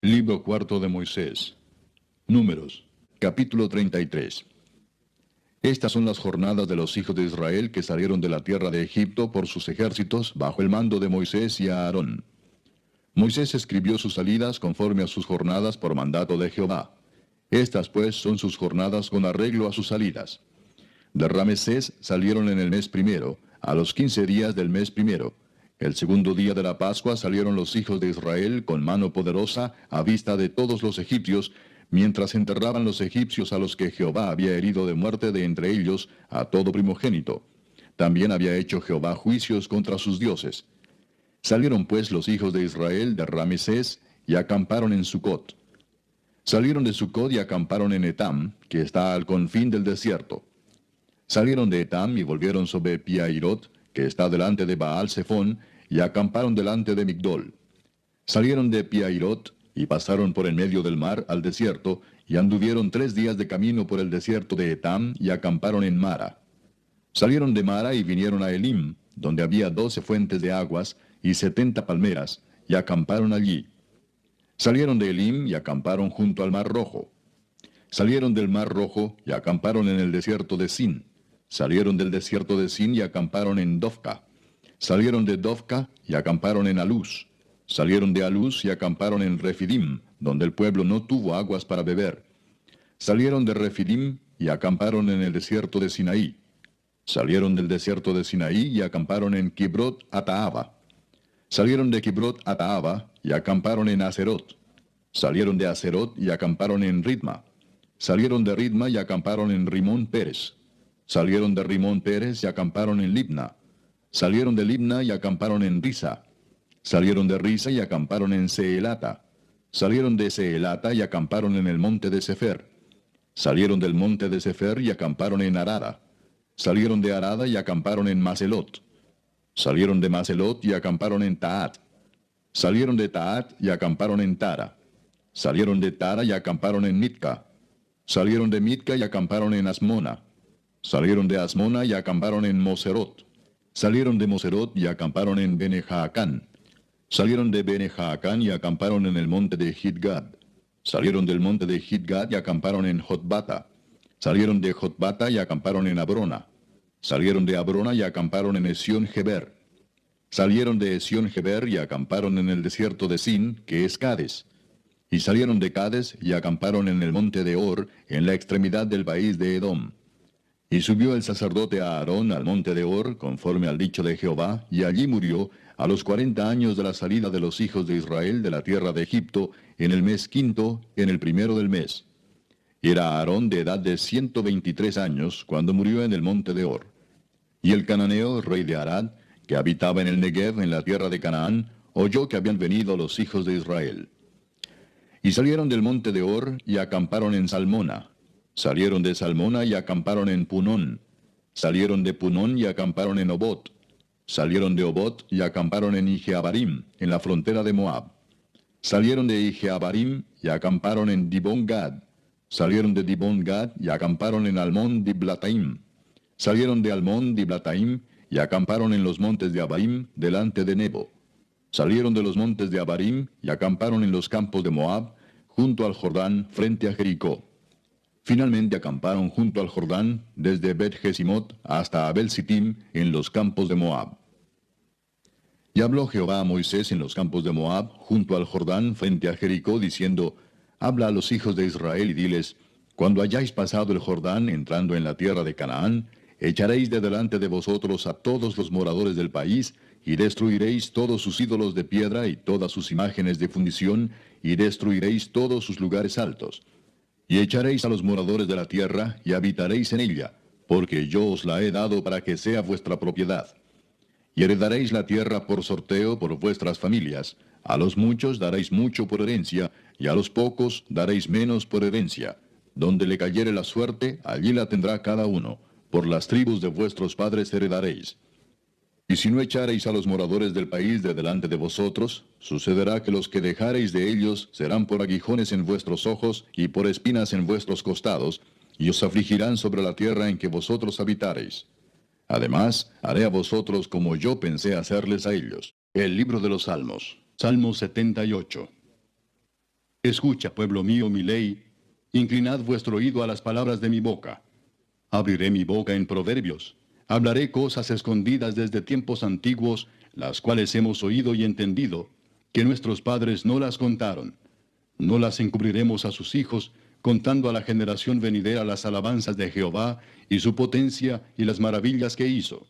Libro cuarto de Moisés. Números. Capítulo 33. Estas son las jornadas de los hijos de Israel que salieron de la tierra de Egipto por sus ejércitos bajo el mando de Moisés y Aarón. Moisés escribió sus salidas conforme a sus jornadas por mandato de Jehová. Estas pues son sus jornadas con arreglo a sus salidas. De Ramesés salieron en el mes primero, a los 15 días del mes primero. El segundo día de la Pascua salieron los hijos de Israel con mano poderosa a vista de todos los egipcios, mientras enterraban los egipcios a los que Jehová había herido de muerte de entre ellos a todo primogénito. También había hecho Jehová juicios contra sus dioses. Salieron pues los hijos de Israel de Ramesés y acamparon en Sucot. Salieron de Sucot y acamparon en Etam, que está al confín del desierto. Salieron de Etam y volvieron sobre Piahirot, que está delante de Baal-Zephón, y acamparon delante de Migdol. Salieron de Piahirot y pasaron por en medio del mar al desierto, y anduvieron 3 días de camino por el desierto de Etam, y acamparon en Mara. Salieron de Mara y vinieron a Elim, donde había 12 fuentes de aguas y 70 palmeras, y acamparon allí. Salieron de Elim y acamparon junto al mar Rojo. Salieron del mar Rojo y acamparon en el desierto de Sin. Salieron del desierto de Sin y acamparon en Dofca. Salieron de Dofca y acamparon en Aluz. Salieron de Aluz y acamparon en Refidim, donde el pueblo no tuvo aguas para beber. Salieron de Refidim y acamparon en el desierto de Sinaí. Salieron del desierto de Sinaí y acamparon en Kibrot Ataaba. Salieron de Kibrot Ataaba y acamparon en Aserot. Salieron de Aserot y acamparon en Ritma. Salieron de Ritma y acamparon en Rimón Pérez. Salieron de Rimón Pérez y acamparon en Libna. Salieron de Libna y acamparon en Risa. Salieron de Risa y acamparon en Seelata. Salieron de Seelata y acamparon en el monte de Sefer. Salieron del monte de Sefer y acamparon en Arada. Salieron de Arada y acamparon en Maselot. Salieron de Maselot y acamparon en Taat. Salieron de Taat y acamparon en Tara. Salieron de Tara y acamparon en Mitka. Salieron de Mitka y acamparon en Asmona. Salieron de Asmona y acamparon en Moserot. Salieron de Moserot y acamparon en Bene-Jaacán. Salieron de Bene-Jaacán y acamparon en el monte de Gidgad. Salieron del monte de Gidgad y acamparon en Jotbata. Salieron de Jotbata y acamparon en Abrona. Salieron de Abrona y acamparon en Esión-Geber. Salieron de Esión-Geber y acamparon en el desierto de Sin, que es Cades. Y salieron de Cades y acamparon en el monte de Or, en la extremidad del país de Edom. Y subió el sacerdote Aarón al monte de Or, conforme al dicho de Jehová, y allí murió, a los 40 años de la salida de los hijos de Israel de la tierra de Egipto, en el mes quinto, en el primero del mes. Era Aarón de edad de 123 años, cuando murió en el monte de Or. Y el cananeo, rey de Arad, que habitaba en el Negev, en la tierra de Canaán, oyó que habían venido los hijos de Israel. Y salieron del monte de Or, y acamparon en Salmona. Salieron de Salmona y acamparon en Punón. Salieron de Punón y acamparon en Obot. Salieron de Obot y acamparon en Ijeabarim, en la frontera de Moab. Salieron de Ijeabarim y acamparon en Dibón-Gad. Salieron de Dibón-Gad y acamparon en Almón-Diblataim. Salieron de Almón-Diblataim y acamparon en los montes de Abarim, delante de Nebo. Salieron de los montes de Abarim y acamparon en los campos de Moab, junto al Jordán, frente a Jericó. Finalmente acamparon junto al Jordán, desde Bet-Jesimot hasta Abel-Sittim, en los campos de Moab. Y habló Jehová a Moisés en los campos de Moab, junto al Jordán, frente a Jericó, diciendo: Habla a los hijos de Israel y diles: Cuando hayáis pasado el Jordán, entrando en la tierra de Canaán, echaréis de delante de vosotros a todos los moradores del país, y destruiréis todos sus ídolos de piedra y todas sus imágenes de fundición, y destruiréis todos sus lugares altos. Y echaréis a los moradores de la tierra, y habitaréis en ella, porque yo os la he dado para que sea vuestra propiedad. Y heredaréis la tierra por sorteo por vuestras familias. A los muchos daréis mucho por herencia, y a los pocos daréis menos por herencia. Donde le cayere la suerte, allí la tendrá cada uno. Por las tribus de vuestros padres heredaréis. Y si no echareis a los moradores del país de delante de vosotros, sucederá que los que dejareis de ellos serán por aguijones en vuestros ojos y por espinas en vuestros costados, y os afligirán sobre la tierra en que vosotros habitareis. Además, haré a vosotros como yo pensé hacerles a ellos. El libro de los Salmos. Salmo 78. Escucha, pueblo mío, mi ley, inclinad vuestro oído a las palabras de mi boca. Abriré mi boca en proverbios, hablaré cosas escondidas desde tiempos antiguos, las cuales hemos oído y entendido, que nuestros padres no las contaron. No las encubriremos a sus hijos, contando a la generación venidera las alabanzas de Jehová, y su potencia y las maravillas que hizo.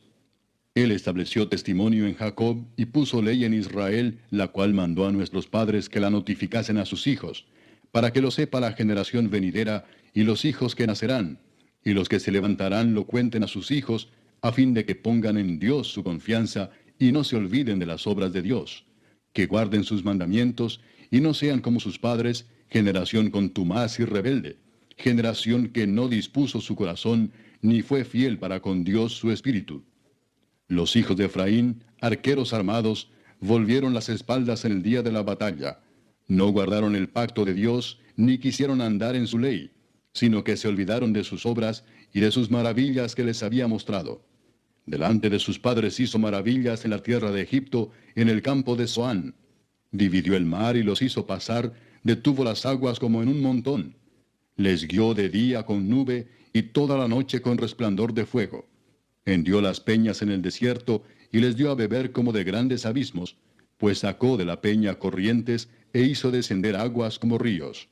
Él estableció testimonio en Jacob, y puso ley en Israel, la cual mandó a nuestros padres que la notificasen a sus hijos, para que lo sepa la generación venidera, y los hijos que nacerán, y los que se levantarán lo cuenten a sus hijos, a fin de que pongan en Dios su confianza, y no se olviden de las obras de Dios, que guarden sus mandamientos, y no sean como sus padres, generación contumaz y rebelde, generación que no dispuso su corazón, ni fue fiel para con Dios su espíritu. Los hijos de Efraín, arqueros armados, volvieron las espaldas en el día de la batalla. No guardaron el pacto de Dios, ni quisieron andar en su ley, sino que se olvidaron de sus obras y de sus maravillas que les había mostrado. Delante de sus padres hizo maravillas en la tierra de Egipto, en el campo de Zoán. Dividió el mar y los hizo pasar, detuvo las aguas como en un montón. Les guió de día con nube y toda la noche con resplandor de fuego. Hendió las peñas en el desierto y les dio a beber como de grandes abismos, pues sacó de la peña corrientes e hizo descender aguas como ríos.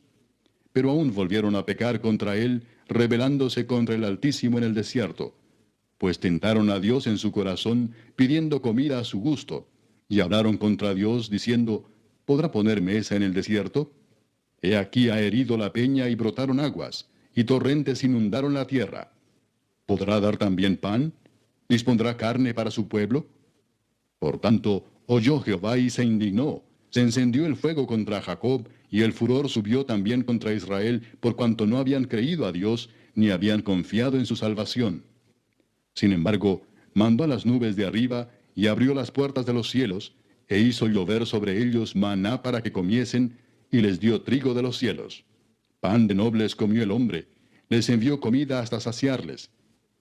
Pero aún volvieron a pecar contra él, rebelándose contra el Altísimo en el desierto, pues tentaron a Dios en su corazón, pidiendo comida a su gusto, y hablaron contra Dios, diciendo, ¿podrá poner mesa en el desierto? He aquí ha herido la peña y brotaron aguas, y torrentes inundaron la tierra. ¿Podrá dar también pan? ¿Dispondrá carne para su pueblo? Por tanto, oyó Jehová y se indignó. Se encendió el fuego contra Jacob, y el furor subió también contra Israel, por cuanto no habían creído a Dios, ni habían confiado en su salvación. Sin embargo, mandó a las nubes de arriba, y abrió las puertas de los cielos, e hizo llover sobre ellos maná para que comiesen, y les dio trigo de los cielos. Pan de nobles comió el hombre, les envió comida hasta saciarles.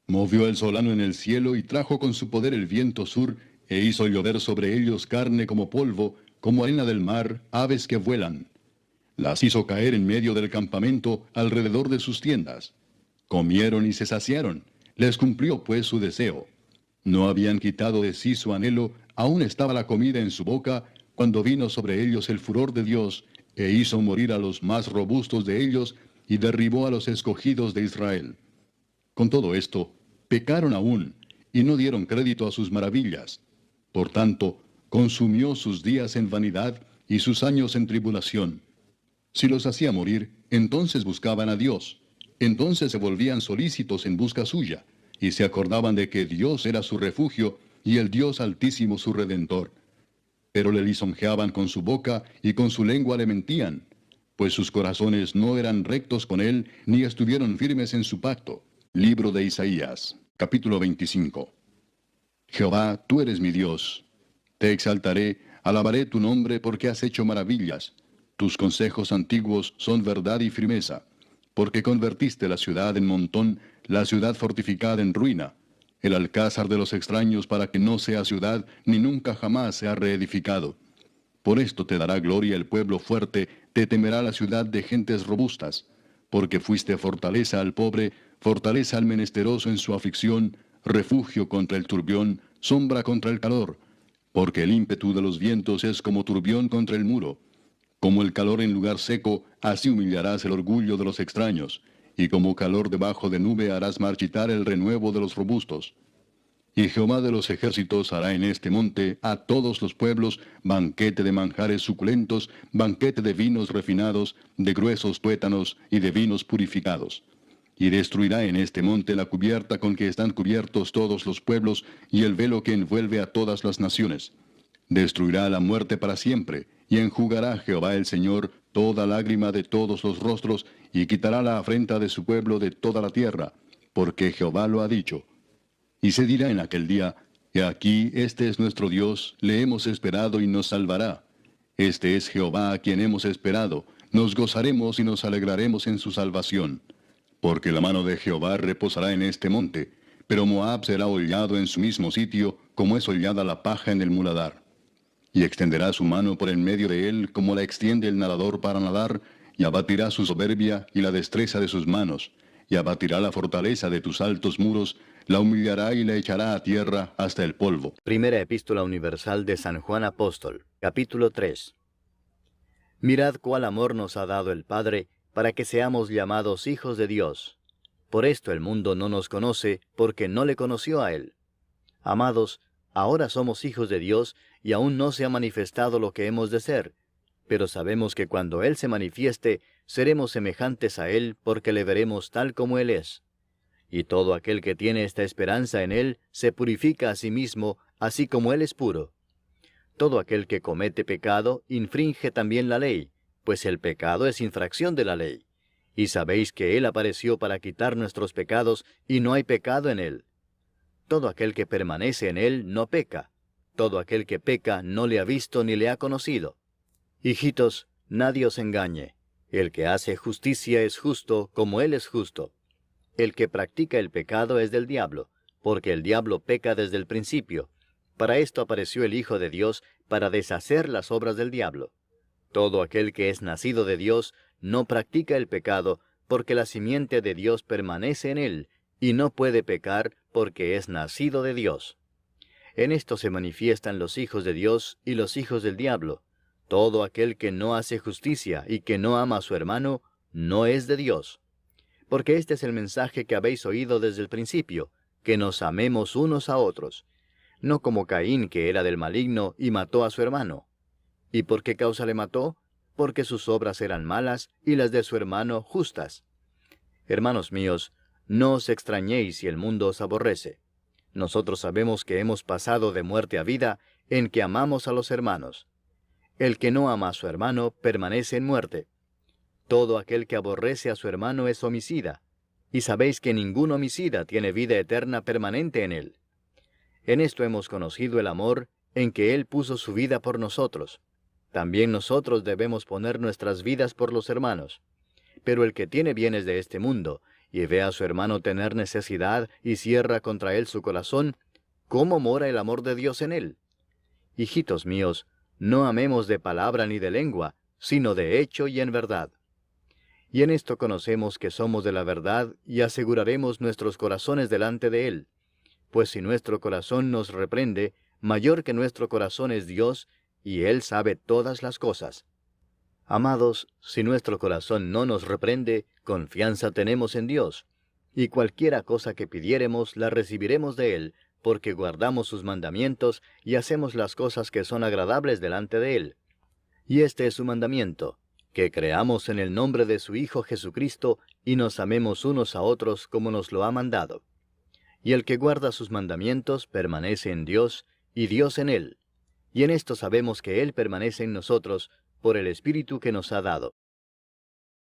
Movió el solano en el cielo y trajo con su poder el viento sur, e hizo llover sobre ellos carne como polvo, como arena del mar, aves que vuelan. Las hizo caer en medio del campamento, alrededor de sus tiendas. Comieron y se saciaron, les cumplió pues su deseo. No habían quitado de sí su anhelo, aún estaba la comida en su boca, cuando vino sobre ellos el furor de Dios, e hizo morir a los más robustos de ellos, y derribó a los escogidos de Israel. Con todo esto, pecaron aún, y no dieron crédito a sus maravillas. Por tanto, consumió sus días en vanidad, y sus años en tribulación. Si los hacía morir, entonces buscaban a Dios. Entonces se volvían solícitos en busca suya, y se acordaban de que Dios era su refugio, y el Dios Altísimo su Redentor. Pero le lisonjeaban con su boca, y con su lengua le mentían, pues sus corazones no eran rectos con él, ni estuvieron firmes en su pacto. Libro de Isaías, capítulo 25. Jehová, tú eres mi Dios. Te exaltaré, alabaré tu nombre porque has hecho maravillas. Tus consejos antiguos son verdad y firmeza, porque convertiste la ciudad en montón, la ciudad fortificada en ruina, el alcázar de los extraños para que no sea ciudad, ni nunca jamás sea reedificado. Por esto te dará gloria el pueblo fuerte, te temerá la ciudad de gentes robustas, porque fuiste fortaleza al pobre, fortaleza al menesteroso en su aflicción, refugio contra el turbión, sombra contra el calor, porque el ímpetu de los vientos es como turbión contra el muro. Como el calor en lugar seco, así humillarás el orgullo de los extraños, y como calor debajo de nube harás marchitar el renuevo de los robustos. Y Jehová de los ejércitos hará en este monte a todos los pueblos banquete de manjares suculentos, banquete de vinos refinados, de gruesos tuétanos y de vinos purificados. Y destruirá en este monte la cubierta con que están cubiertos todos los pueblos, y el velo que envuelve a todas las naciones. Destruirá la muerte para siempre, y enjugará Jehová el Señor toda lágrima de todos los rostros, y quitará la afrenta de su pueblo de toda la tierra, porque Jehová lo ha dicho. Y se dirá en aquel día, He aquí, este es nuestro Dios, le hemos esperado y nos salvará. Este es Jehová a quien hemos esperado, nos gozaremos y nos alegraremos en su salvación. Porque la mano de Jehová reposará en este monte, pero Moab será hollado en su mismo sitio, como es hollada la paja en el muladar. Y extenderá su mano por en medio de él, como la extiende el nadador para nadar, y abatirá su soberbia y la destreza de sus manos, y abatirá la fortaleza de tus altos muros, la humillará y la echará a tierra hasta el polvo. Primera Epístola Universal de San Juan Apóstol, capítulo 3. Mirad cuál amor nos ha dado el Padre, para que seamos llamados hijos de Dios. Por esto el mundo no nos conoce, porque no le conoció a Él. Amados, ahora somos hijos de Dios, y aún no se ha manifestado lo que hemos de ser. Pero sabemos que cuando Él se manifieste, seremos semejantes a Él, porque le veremos tal como Él es. Y todo aquel que tiene esta esperanza en Él, se purifica a sí mismo, así como Él es puro. Todo aquel que comete pecado, infringe también la ley, pues el pecado es infracción de la ley. Y sabéis que Él apareció para quitar nuestros pecados, y no hay pecado en Él. Todo aquel que permanece en Él no peca. Todo aquel que peca no le ha visto ni le ha conocido. Hijitos, nadie os engañe. El que hace justicia es justo, como Él es justo. El que practica el pecado es del diablo, porque el diablo peca desde el principio. Para esto apareció el Hijo de Dios, para deshacer las obras del diablo. Todo aquel que es nacido de Dios no practica el pecado, porque la simiente de Dios permanece en él, y no puede pecar, porque es nacido de Dios. En esto se manifiestan los hijos de Dios y los hijos del diablo. Todo aquel que no hace justicia y que no ama a su hermano, no es de Dios. Porque este es el mensaje que habéis oído desde el principio, que nos amemos unos a otros. No como Caín, que era del maligno, y mató a su hermano. ¿Y por qué causa le mató? Porque sus obras eran malas, y las de su hermano justas. Hermanos míos, no os extrañéis si el mundo os aborrece. Nosotros sabemos que hemos pasado de muerte a vida, en que amamos a los hermanos. El que no ama a su hermano, permanece en muerte. Todo aquel que aborrece a su hermano es homicida, y sabéis que ningún homicida tiene vida eterna permanente en él. En esto hemos conocido el amor, en que Él puso su vida por nosotros. También nosotros debemos poner nuestras vidas por los hermanos. Pero el que tiene bienes de este mundo, y ve a su hermano tener necesidad, y cierra contra él su corazón, ¿cómo mora el amor de Dios en él? Hijitos míos, no amemos de palabra ni de lengua, sino de hecho y en verdad. Y en esto conocemos que somos de la verdad, y aseguraremos nuestros corazones delante de Él. Pues si nuestro corazón nos reprende, mayor que nuestro corazón es Dios, y Él sabe todas las cosas. Amados, si nuestro corazón no nos reprende, confianza tenemos en Dios, y cualquiera cosa que pidiéremos la recibiremos de Él, porque guardamos sus mandamientos y hacemos las cosas que son agradables delante de Él. Y este es su mandamiento, que creamos en el nombre de su Hijo Jesucristo, y nos amemos unos a otros como nos lo ha mandado. Y el que guarda sus mandamientos permanece en Dios, y Dios en él. Y en esto sabemos que Él permanece en nosotros, por el Espíritu que nos ha dado.